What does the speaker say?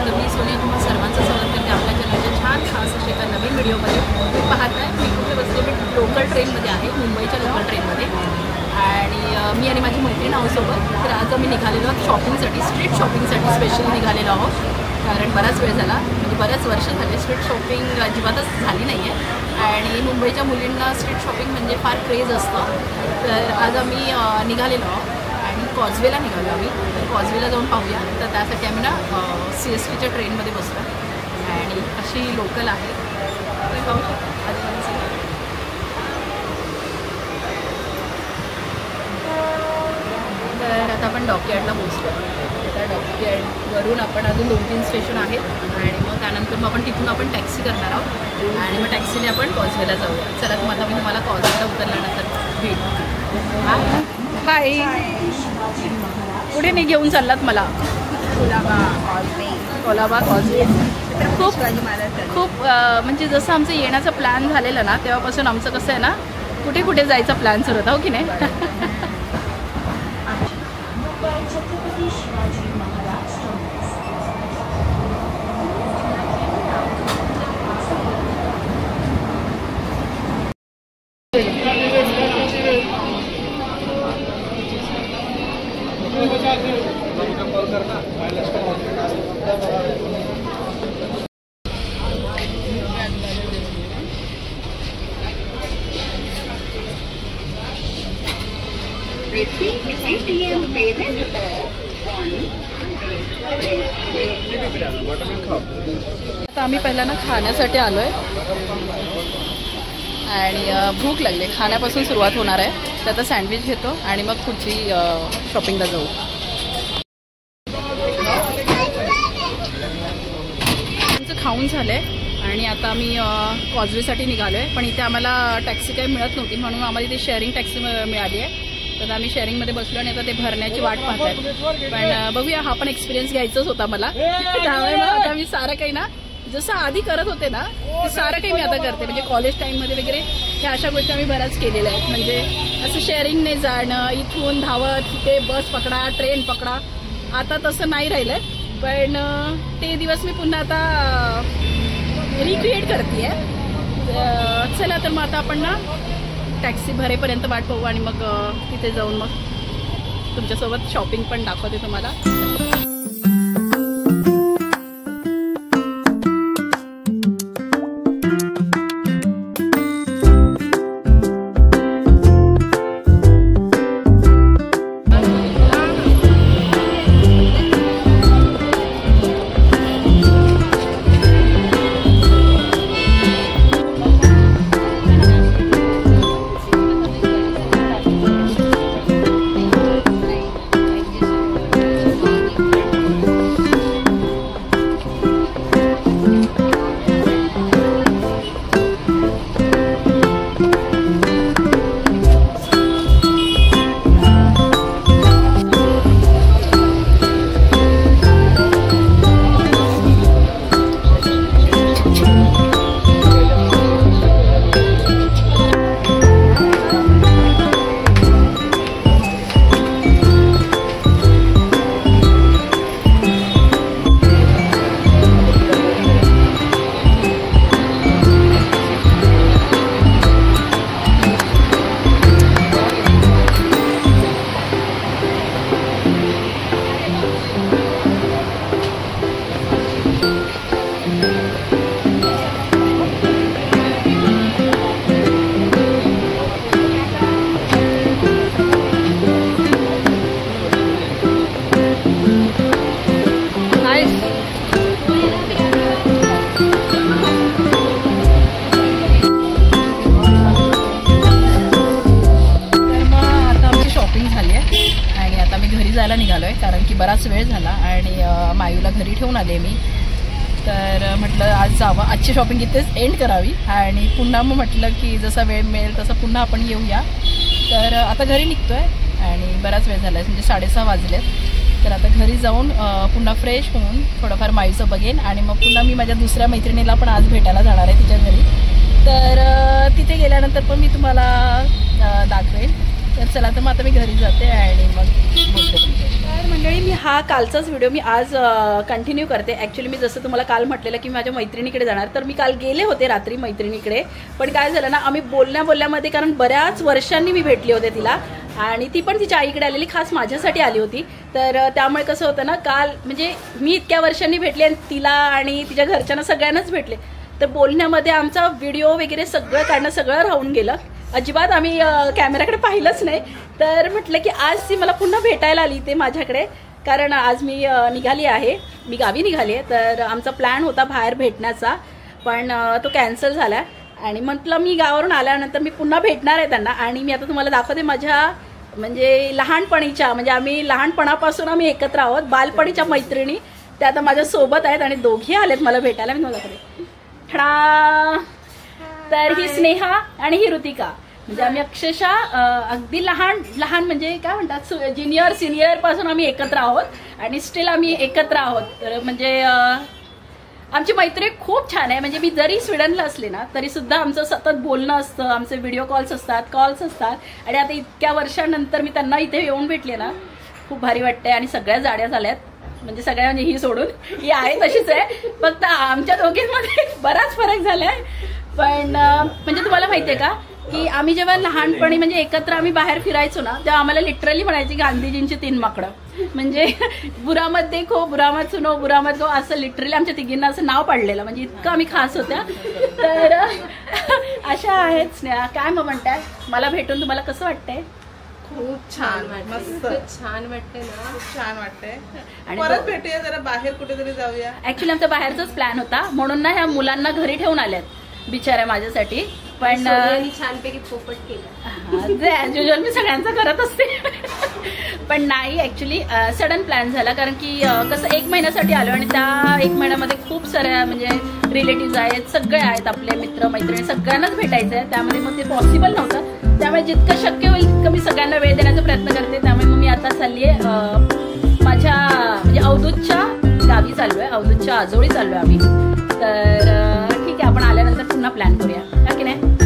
तर मी सोनिया तुम्हा सर्वांचं स्वागत करते आपल्या चॅनलच्या छान खास अशा एका नवीन व्हिडिओमध्ये. तुम्ही पाहताय मी कुठे बसले, मी लोकल ट्रेनमध्ये आहे, मुंबईच्या लोकल ट्रेनमध्ये. आणि मी आणि माझी मैत्रीण आहोत. तर आज आम्ही निघालेलो आहोत शॉपिंगसाठी, स्ट्रीट शॉपिंगसाठी स्पेशल निघालेलो आहोत. कारण बराच वेळ झाला, म्हणजे बऱ्याच वर्ष झाले स्ट्रीट शॉपिंग अजिबातच झाली नाही आहे. आणि मुंबईच्या मुलींना स्ट्रीट शॉपिंग म्हणजे फार क्रेज असतं. तर आज आम्ही निघालेलो आहोत आणि कॉजवेला निघालो आम्ही. तर कॉजवेला जाऊन पाहूया. तर त्यासाठी आम्ही ना CSTच्या ट्रेनमध्ये बसलो आणि अशी लोकल आहे, तुम्ही पाहू शकता. तर आता आपण डॉकयार्डला पोहोचलो. त्या डॉकयार्डवरून आपण अजून 2-3 स्टेशन आहेत आणि मग त्यानंतर मग आपण तिथून आपण टॅक्सी करणार आहोत आणि मग टॅक्सीने आपण कॉजवेला जाऊया. चला मग आता मी तुम्हाला कॉजवेला उतरल्यानंतर भेट. हाय, कुठे नाही घेऊन चाललात मला? कोलाबा कॉजवे. खूप म्हणजे जसं आमचं येण्याचा प्लॅन झालेलं ना, तेव्हापासून आमचं कसं आहे ना, कुठे कुठे जायचा प्लॅन सुरू होता, हो की नाही? आता आम्ही पहिला ना खाण्यासाठी आलो आहे आणि भूक लागली. खाण्यापासून सुरुवात होणार आहे. तर आता सँडविच घेतो आणि मग पुढची शॉपिंगला जाऊ. आमचं खाऊन झालं आहे आणि आता आम्ही कॉजवेसाठी निघालो आहे. पण इथे आम्हाला टॅक्सी काही मिळत नव्हती, म्हणून आम्हाला इथे शेअरिंग टॅक्सी मिळाली आहे. तर आम्ही शेअरिंगमध्ये बसलो आणि आता ते भरण्याची वाट पाहत आहे. पण बघूया, हा पण एक्सपिरियन्स घ्यायचाच होता मला. त्यामुळे आता मी सारं काही ना, जसं आधी करत होते ना, ते सारं काही मी आता करते. म्हणजे कॉलेज टाईममध्ये वगैरे ह्या अशा गोष्टी आम्ही बऱ्याच केलेल्या आहेत. म्हणजे असं शेअरिंगने जाणं, इथून धावत तिथे बस पकडा, ट्रेन पकडा. आता तसं नाही राहिलं, पण ते दिवस मी पुन्हा आता रिक्रिएट करते आहे. चला तर मग आता आपण ना टॅक्सी भरेपर्यंत वाट पाहू आणि मग तिथे जाऊन मग तुमच्यासोबत शॉपिंग पण दाखवते तुम्हाला. निघालो आहे कारण की बराच वेळ झाला आणि मायूला घरी ठेवून आले मी. तर म्हटलं आज जावं, आजची शॉपिंग इथेच एंड करावी आणि पुन्हा मग म्हटलं की जसा वेळ मिळेल तसं पुन्हा आपण येऊया. तर आता घरी निघतो आहे आणि बराच वेळ झाला आहे, म्हणजे 6:30 वाजलेत. तर आता घरी जाऊन पुन्हा फ्रेश होऊन थोडंफार मायूचं बघेन आणि मग पुन्हा मी माझ्या दुसऱ्या मैत्रिणीला पण आज भेटायला जाणार आहे तिच्या घरी. तर तिथे गेल्यानंतर पण मी तुम्हाला दाखवेन. तर चला तर मग आता मी घरी जाते आणि मग बोलते तुमच्याशी. मंडळी, मी हा कालचाच व्हिडिओ मी आज कंटिन्यू करते. ॲक्च्युली मी जसं तुम्हाला काल म्हटलेलं की माझ्या मैत्रिणीकडे जाणार, तर मी काल गेले होते रात्री मैत्रिणीकडे. पण काय झालं ना, आम्ही बोलण्यामध्ये, कारण बऱ्याच वर्षांनी मी भेटले होते तिला आणि ती पण तिच्या आईकडे आलेली, खास माझ्यासाठी आली होती. तर त्यामुळे कसं होतं ना, काल म्हणजे मी इतक्या वर्षांनी भेटले आणि तिला आणि तिच्या घरच्यांना सगळ्यांनाच भेटले, तर बोलण्यामध्ये आमचा व्हिडिओ वगैरे सगळं काढणं सगळं राहून गेलं. अजिबात आम्ही कॅमेराकडे पाहिलंच नाही. तर म्हटलं की आज ती मला पुन्हा भेटायला आली ते माझ्याकडे, कारण आज मी निघाली आहे, मी गावी निघाली आहे. तर आमचा प्लॅन होता बाहेर भेटण्याचा, पण तो कॅन्सल झाला. आणि म्हटलं मी गावावरून आल्यानंतर मी पुन्हा भेटणार आहे त्यांना. आणि मी आता तुम्हाला दाखवते माझ्या म्हणजे लहानपणीच्या, म्हणजे आम्ही लहानपणापासून आम्ही एकत्र आहोत, बालपणीच्या मैत्रिणी त्या आता माझ्यासोबत आहेत आणि दोघी आलेत मला भेटायला. मी तुम्हाला दाखवते. ठणा. तर ही स्नेहा आणि ही ऋतिका, म्हणजे आम्ही अक्षरशः अगदी लहान म्हणजे काय म्हणतात ज्युनियर सिनियर पासून आम्ही एकत्र आहोत आणि स्टील आम्ही एकत्र आहोत. तर म्हणजे आमची मैत्री खूप छान आहे. म्हणजे मी जरी स्वीडनला असले ना तरी सुद्धा आमचं सतत बोलणं असतं, आमचे व्हिडिओ कॉल्स असतात. आणि आता इतक्या वर्षानंतर मी त्यांना इथे येऊन भेटले ना, खूप भारी वाटते. आणि सगळ्या जाड्या झाल्यात, म्हणजे सगळ्या, म्हणजे ही सोडून, ही आहे तशीच आहे, फक्त आमच्या दोघींमध्ये बराच फरक झालाय. पण म्हणजे तुम्हाला माहितीये का की आम्ही जेव्हा लहानपणी म्हणजे एकत्र आम्ही बाहेर फिरायचो ना, तेव्हा आम्हाला लिटरली म्हणायची गांधीजींची 3 माकडं. म्हणजे बुरामत देखो, बुरामत सुनो, बुरामत गो, असं लिटरली आमच्या तिघींना असं नाव पाडलेलं. म्हणजे इतकं आम्ही खास होत्या. तर अशा आहेत स्नेहा. काय मग म्हणताय, मला भेटून तुम्हाला कसं वाटतंय? खूप छान, मस्त छान वाटते ना, खूप छान वाटते. आणि परत भेटूया, जरा बाहेर कुठेतरी जाऊया. ऍक्च्युली आमचा बाहेरचाच प्लॅन होता, म्हणून ना ह्या मुलांना घरी ठेवून आल्यात बिचाऱ्या माझ्यासाठी. पण छानपैकी पोपट केलं, ऍज युजल मी सगळ्यांचा करत असते. पण नाही, ऍक्च्युली सडन प्लॅन झाला, कारण की कसं 1 महिन्यासाठी आलो आणि त्या 1 महिन्यामध्ये खूप साऱ्या म्हणजे रिलेटिव्ह आहेत, सगळे आहेत, आपले मित्र मैत्रिणी सगळ्यांनाच भेटायचं आहे. त्यामध्ये मग ते पॉसिबल नव्हतं. त्यामुळे जितकं शक्य होईल तितकं मी सगळ्यांना वेळ देण्याचा प्रयत्न करते. त्यामुळे मग मी आता चालली आहे माझ्या म्हणजे अवधूतच्या गावी चाललो आहे, अवधूतच्या आजोळी चाललो आहे आम्ही. तर ठीक आहे, आपण आल्यानंतर पुन्हा प्लॅन करूया, की नाही?